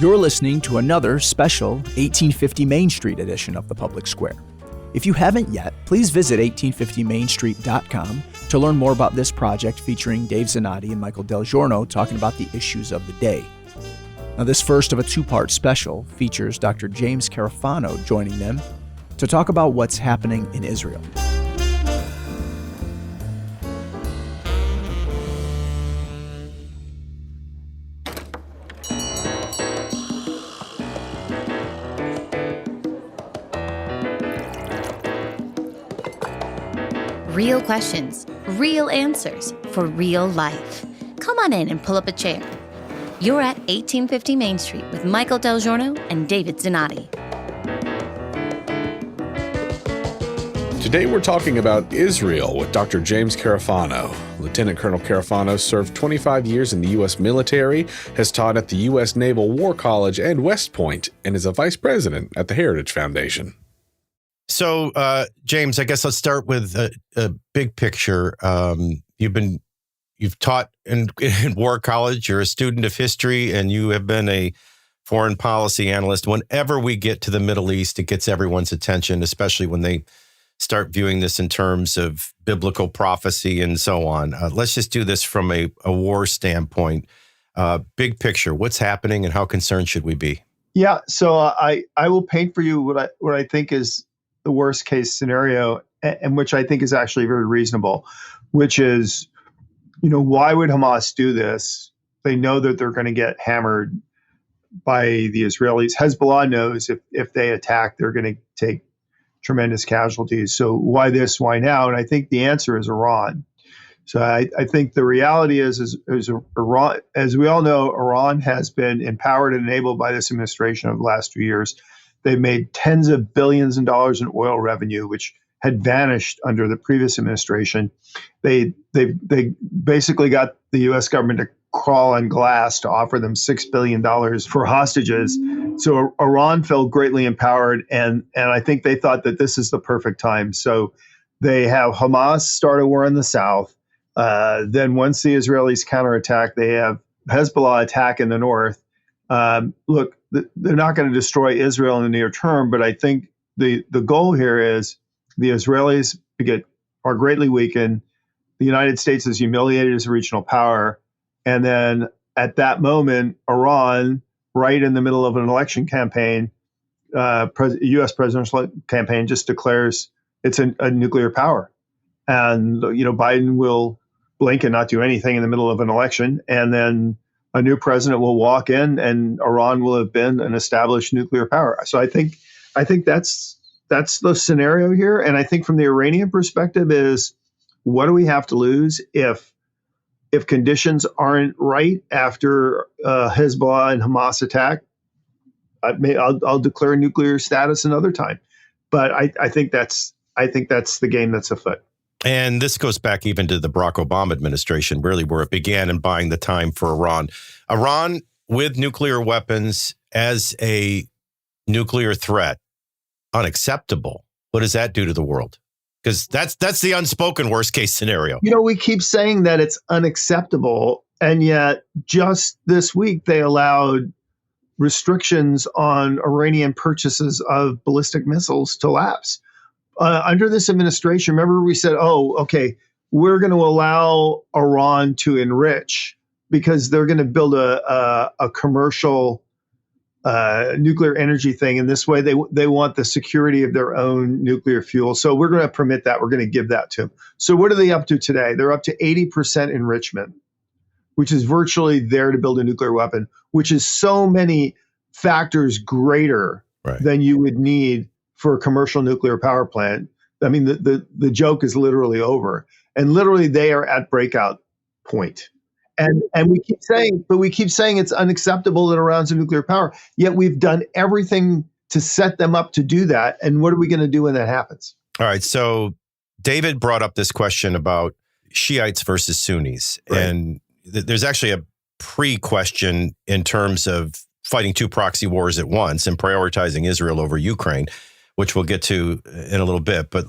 You're listening to another special 1850 Main Street edition of The Public Square. If you haven't yet, please visit 1850mainstreet.com to learn more about this project featuring Dave Zanotti and Michael DelGiorno talking about the issues of the day. Now, this first of a two-part special features Dr. James Carafano joining them to talk about what's happening in Israel. Real questions, real answers for real life. Come on in and pull up a chair. You're at 1850 Main Street with Michael DelGiorno and David Zanotti. Today we're talking about Israel with Dr. James Carafano. Lieutenant Colonel Carafano served 25 years in the U.S. military, has taught at the U.S. Naval War College and West Point, and is a vice president at the Heritage Foundation. So, James, I guess let's start with a big picture. You've taught in War College. You're a student of history, and you have been a foreign policy analyst. Whenever we get to the Middle East, it gets everyone's attention, especially when they start viewing this in terms of biblical prophecy and so on. Let's just do this from a war standpoint. Big picture, what's happening, and how concerned should we be? Yeah, so I will paint for you what I think is the worst case scenario, and which I think is actually very reasonable, which is, why would Hamas do this? They know that they're going to get hammered by the Israelis. Hezbollah knows if they attack, they're going to take tremendous casualties. So why this? Why now? And I think the answer is Iran. So I think the reality is Iran, as we all know, Iran has been empowered and enabled by this administration over the last 2 years. They've made tens of billions of dollars in oil revenue, which had vanished under the previous administration. They basically got the U.S. government to crawl on glass to offer them $6 billion for hostages. So Iran felt greatly empowered, and I think they thought that this is the perfect time. So they have Hamas start a war in the south. Then once the Israelis counterattack, they have Hezbollah attack in the north. Look, they're not going to destroy Israel in the near term, but I think the goal here is the Israelis are greatly weakened. The United States is humiliated as a regional power. And then at that moment, Iran, right in the middle of an election campaign, U.S. presidential campaign, just declares it's a nuclear power. And, Biden will blink and not do anything in the middle of an election. And then a new president will walk in and Iran will have been an established nuclear power. So I think that's the scenario here. And I think from the Iranian perspective is, what do we have to lose if conditions aren't right after Hezbollah and Hamas attack? I'll declare nuclear status another time. But I think that's the game that's afoot. And this goes back even to the Barack Obama administration, really, where it began in buying the time for Iran. Iran with nuclear weapons as a nuclear threat, unacceptable. What does that do to the world? Because that's the unspoken worst case scenario. We keep saying that it's unacceptable, and yet just this week they allowed restrictions on Iranian purchases of ballistic missiles to lapse. Under this administration, remember we said, we're going to allow Iran to enrich because they're going to build a commercial nuclear energy thing. And this way they want the security of their own nuclear fuel. So we're going to permit that. We're going to give that to them. So what are they up to today? They're up to 80% enrichment, which is virtually there to build a nuclear weapon, which is so many factors greater than you would need for a commercial nuclear power plant. I mean, the joke is literally over, and literally they are at breakout point. And we keep saying it's unacceptable that Iran's a nuclear power. Yet we've done everything to set them up to do that. And what are we going to do when that happens? All right. So David brought up this question about Shiites versus Sunnis, and there's actually a pre-question in terms of fighting two proxy wars at once and prioritizing Israel over Ukraine, which we'll get to in a little bit. But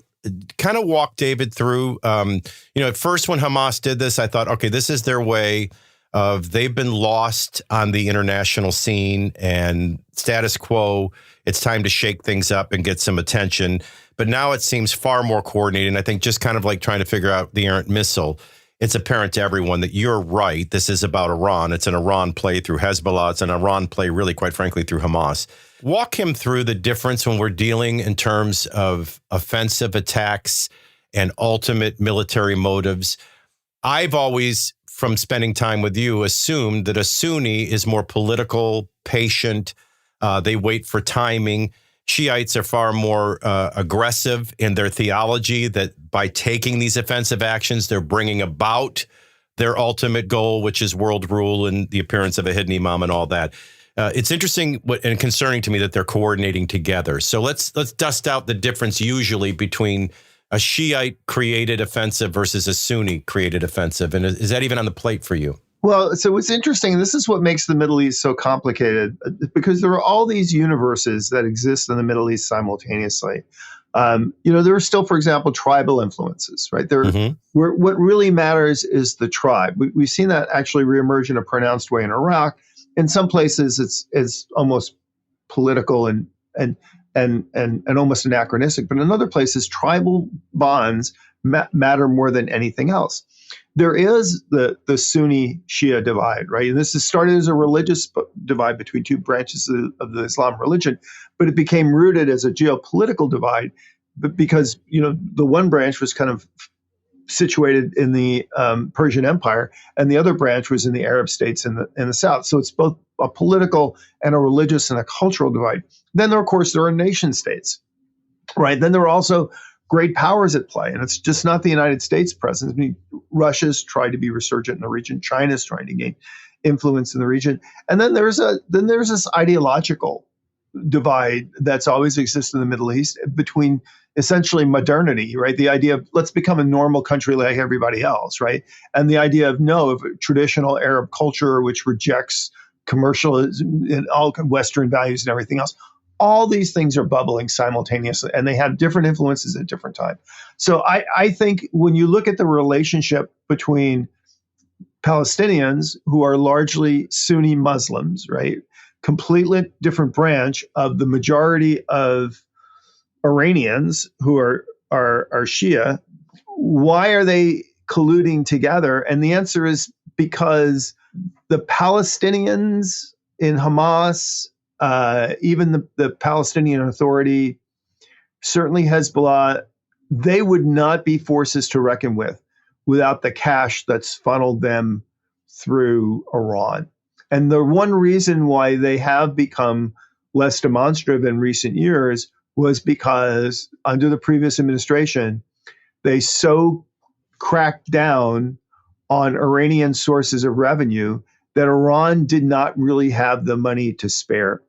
kind of walk David through, at first when Hamas did this, I thought, okay, this is their way of they've been lost on the international scene and status quo. It's time to shake things up and get some attention. But now it seems far more coordinated. And I think just kind of like trying to figure out the errant missile, it's apparent to everyone that you're right. This is about Iran. It's an Iran play through Hezbollah. It's an Iran play, really, quite frankly, through Hamas. Walk him through the difference when we're dealing in terms of offensive attacks and ultimate military motives. I've always, from spending time with you, assumed that a Sunni is more political, patient. They wait for timing. Shiites are far more aggressive in their theology, that by taking these offensive actions, they're bringing about their ultimate goal, which is world rule and the appearance of a hidden imam and all that. It's interesting and concerning to me that they're coordinating together. So let's dust out the difference usually between a Shiite-created offensive versus a Sunni-created offensive. And is that even on the plate for you? Well, so it's interesting. This is what makes the Middle East so complicated, because there are all these universes that exist in the Middle East simultaneously. There are still, for example, tribal influences, right? What really matters is the tribe. We've seen that actually reemerge in a pronounced way in Iraq. In some places, it's almost political and almost anachronistic. But in other places, tribal bonds matter more than anything else. There is the Sunni Shia divide, right? And this has started as a religious divide between two branches of the Islam religion, but it became rooted as a geopolitical divide, but because the one branch was kind of situated in the Persian Empire, and the other branch was in the Arab states in the south. So it's both a political and a religious and a cultural divide. Then there are nation states, right? Then there are also great powers at play, and it's just not the United States presence. I mean, Russia's tried to be resurgent in the region. China's trying to gain influence in the region, and then there's this ideological divide that's always existed in the Middle East between essentially modernity, right? The idea of let's become a normal country like everybody else, right? And the idea of traditional Arab culture, which rejects commercialism and all Western values and everything else. All these things are bubbling simultaneously, and they have different influences at different times. So I think when you look at the relationship between Palestinians, who are largely Sunni Muslims, right, completely different branch of the majority of Iranians who are Shia, why are they colluding together? And the answer is because the Palestinians in Hamas, even the Palestinian Authority, certainly Hezbollah, they would not be forces to reckon with without the cash that's funneled them through Iran. And the one reason why they have become less demonstrative in recent years was because under the previous administration, they so cracked down on Iranian sources of revenue that Iran did not really have the money to spare.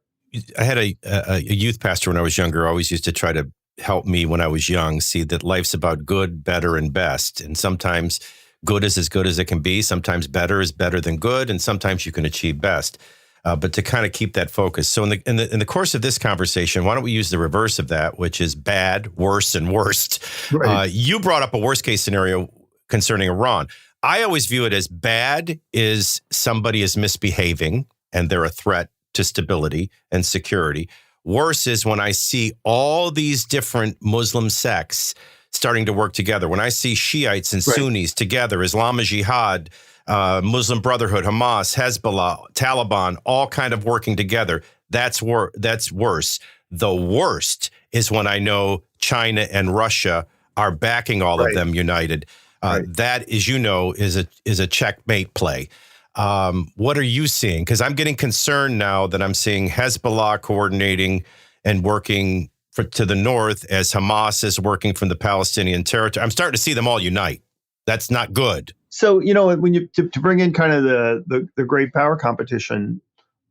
I had a youth pastor when I was younger, always used to try to help me when I was young see that life's about good, better, and best. And sometimes good is as good as it can be. Sometimes better is better than good. And sometimes you can achieve best. But to kind of keep that focus. So in the course of this conversation, why don't we use the reverse of that, which is bad, worse, and worst. Right. You brought up a worst case scenario concerning Iran. I always view it as bad is somebody is misbehaving and they're a threat to stability and security. Worse is when I see all these different Muslim sects starting to work together. When I see Shiites and Sunnis together, Islamic Jihad, Muslim Brotherhood, Hamas, Hezbollah, Taliban, all kind of working together, that's worse. The worst is when I know China and Russia are backing all of them united. That, as you know, is a checkmate play. What are you seeing? Because I'm getting concerned now that I'm seeing Hezbollah coordinating and working to the north as Hamas is working from the Palestinian territory. I'm starting to see them all unite. That's not good. So, when you to bring in kind of the great power competition,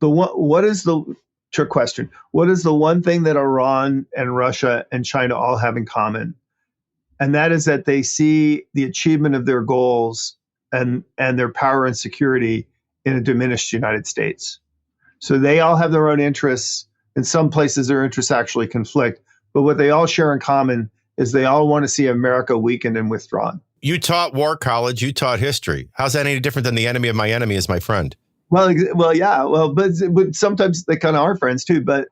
what is the trick question? What is the one thing that Iran and Russia and China all have in common? And that is that they see the achievement of their goals and their power and security in a diminished United States. So they all have their own interests. In some places, their interests actually conflict. But what they all share in common is they all want to see America weakened and withdrawn. You taught war college. You taught history. How's that any different than the enemy of my enemy is my friend? Well, yeah. Well, but sometimes they kind of are friends too. But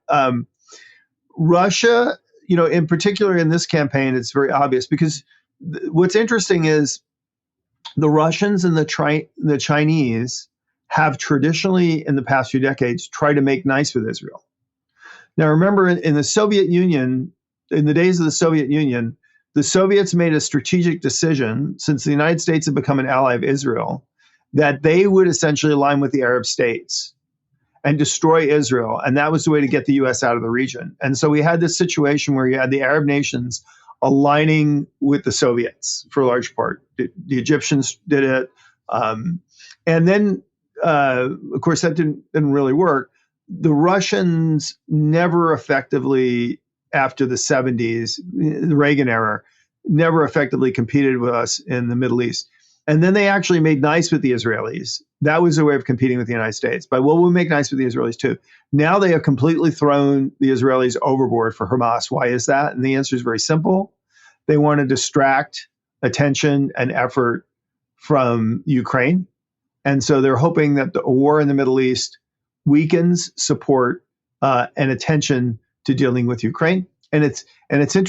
Russia, in particular in this campaign, it's very obvious because what's interesting is the Russians and the Chinese have traditionally, in the past few decades, tried to make nice with Israel. Now, remember, in the Soviet Union, in the days of the Soviet Union, the Soviets made a strategic decision, since the United States had become an ally of Israel, that they would essentially align with the Arab states and destroy Israel. And that was the way to get the U.S. out of the region. And so we had this situation where you had the Arab nations aligning with the Soviets for a large part. The Egyptians did it. And then, of course, that didn't really work. The Russians never effectively, after the 70s, the Reagan era, never effectively competed with us in the Middle East. And then they actually made nice with the Israelis. That was a way of competing with the United States. But we'll make nice with the Israelis too. Now they have completely thrown the Israelis overboard for Hamas. Why is that? And the answer is very simple. They want to distract attention and effort from Ukraine. And so they're hoping that the war in the Middle East weakens support and attention to dealing with Ukraine. And it's interesting.